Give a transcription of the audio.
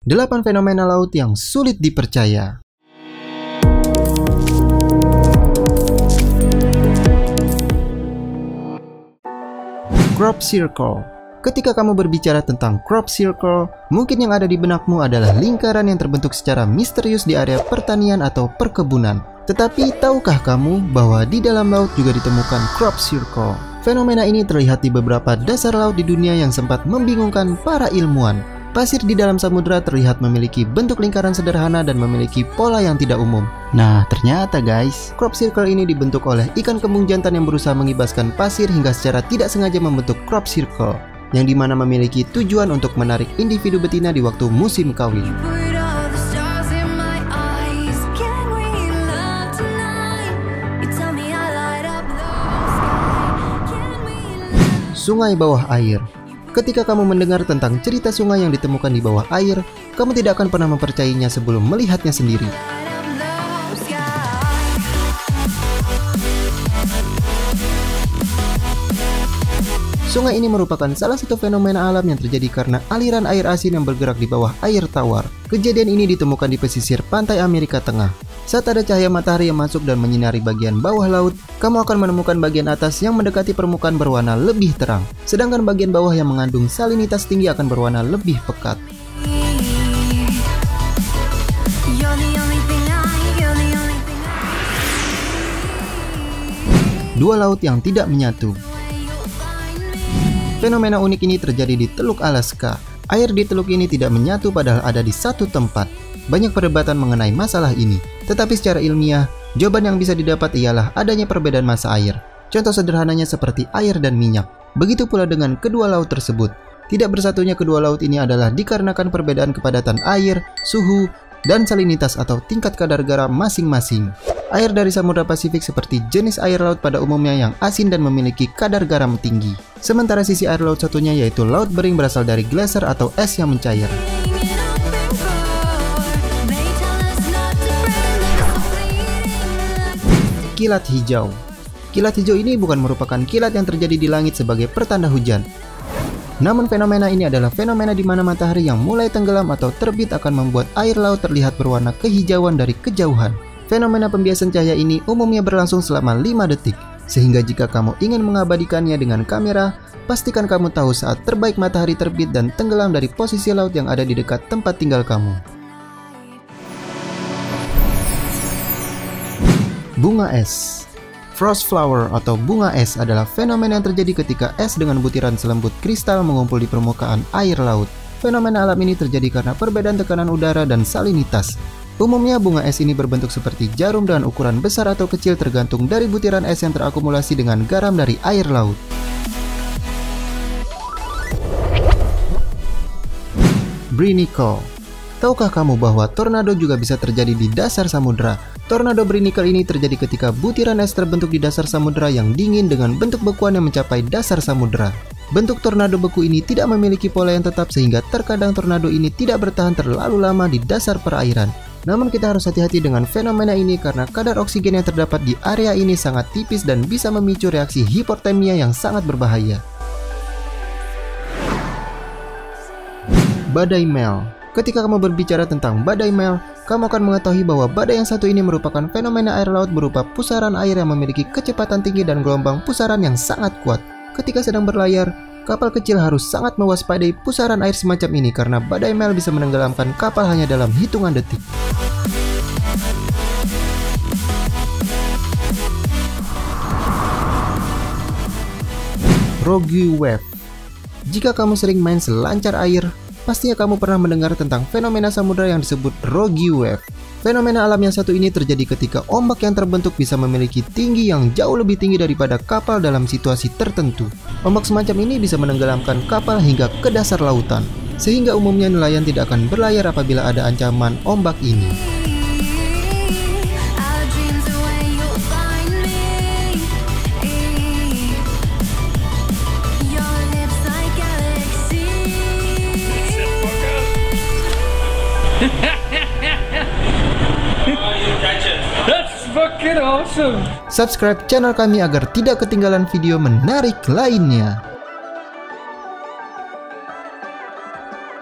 8 fenomena laut yang sulit dipercaya. Crop circle. Ketika kamu berbicara tentang crop circle, mungkin yang ada di benakmu adalah lingkaran yang terbentuk secara misterius di area pertanian atau perkebunan. Tetapi tahukah kamu bahwa di dalam laut juga ditemukan crop circle? Fenomena ini terlihat di beberapa dasar laut di dunia yang sempat membingungkan para ilmuwan. Pasir di dalam samudera terlihat memiliki bentuk lingkaran sederhana dan memiliki pola yang tidak umum. Nah, ternyata guys, crop circle ini dibentuk oleh ikan kembung jantan yang berusaha mengibaskan pasir hingga secara tidak sengaja membentuk crop circle, yang dimana memiliki tujuan untuk menarik individu betina di waktu musim kawin. Sungai bawah air. Ketika kamu mendengar tentang cerita sungai yang ditemukan di bawah air, kamu tidak akan pernah mempercayainya sebelum melihatnya sendiri. Sungai ini merupakan salah satu fenomena alam yang terjadi karena aliran air asin yang bergerak di bawah air tawar. Kejadian ini ditemukan di pesisir pantai Amerika Tengah. Saat ada cahaya matahari yang masuk dan menyinari bagian bawah laut, kamu akan menemukan bagian atas yang mendekati permukaan berwarna lebih terang, sedangkan bagian bawah yang mengandung salinitas tinggi akan berwarna lebih pekat. Dua laut yang tidak menyatu. Fenomena unik ini terjadi di Teluk Alaska. Air di teluk ini tidak menyatu padahal ada di satu tempat. Banyak perdebatan mengenai masalah ini, tetapi secara ilmiah, jawaban yang bisa didapat ialah adanya perbedaan massa air. Contoh sederhananya seperti air dan minyak. Begitu pula dengan kedua laut tersebut. Tidak bersatunya kedua laut ini adalah dikarenakan perbedaan kepadatan air, suhu, dan salinitas atau tingkat kadar garam masing-masing. Air dari Samudra Pasifik seperti jenis air laut pada umumnya yang asin dan memiliki kadar garam tinggi. Sementara sisi air laut satunya yaitu laut bering berasal dari glacier atau es yang mencair. Kilat hijau. Kilat hijau ini bukan merupakan kilat yang terjadi di langit sebagai pertanda hujan. Namun fenomena ini adalah fenomena di mana matahari yang mulai tenggelam atau terbit akan membuat air laut terlihat berwarna kehijauan dari kejauhan. Fenomena pembiasan cahaya ini umumnya berlangsung selama 5 detik. Sehingga jika kamu ingin mengabadikannya dengan kamera, pastikan kamu tahu saat terbaik matahari terbit dan tenggelam dari posisi laut yang ada di dekat tempat tinggal kamu. Bunga es. Frost flower atau bunga es adalah fenomena yang terjadi ketika es dengan butiran selembut kristal mengumpul di permukaan air laut. Fenomena alam ini terjadi karena perbedaan tekanan udara dan salinitas. Umumnya bunga es ini berbentuk seperti jarum dengan ukuran besar atau kecil tergantung dari butiran es yang terakumulasi dengan garam dari air laut. Brinicle. Tahukah kamu bahwa tornado juga bisa terjadi di dasar samudera? Tornado Brinicle ini terjadi ketika butiran es terbentuk di dasar samudera yang dingin dengan bentuk bekuan yang mencapai dasar samudera. Bentuk tornado beku ini tidak memiliki pola yang tetap sehingga terkadang tornado ini tidak bertahan terlalu lama di dasar perairan. Namun kita harus hati-hati dengan fenomena ini karena kadar oksigen yang terdapat di area ini sangat tipis dan bisa memicu reaksi hipotermia yang sangat berbahaya. Badai Mel. Ketika kamu berbicara tentang badai Mel, kamu akan mengetahui bahwa badai yang satu ini merupakan fenomena air laut berupa pusaran air yang memiliki kecepatan tinggi dan gelombang pusaran yang sangat kuat. Ketika sedang berlayar, kapal kecil harus sangat mewaspadai pusaran air semacam ini karena badai Mel bisa menenggelamkan kapal hanya dalam hitungan detik. Rogue wave. Jika kamu sering main selancar air, pastinya kamu pernah mendengar tentang fenomena samudera yang disebut Rogue wave. Fenomena alam yang satu ini terjadi ketika ombak yang terbentuk bisa memiliki tinggi yang jauh lebih tinggi daripada kapal dalam situasi tertentu. Ombak semacam ini bisa menenggelamkan kapal hingga ke dasar lautan, sehingga umumnya nelayan tidak akan berlayar apabila ada ancaman ombak ini. That's fucking awesome. Subscribe channel kami agar tidak ketinggalan video menarik lainnya.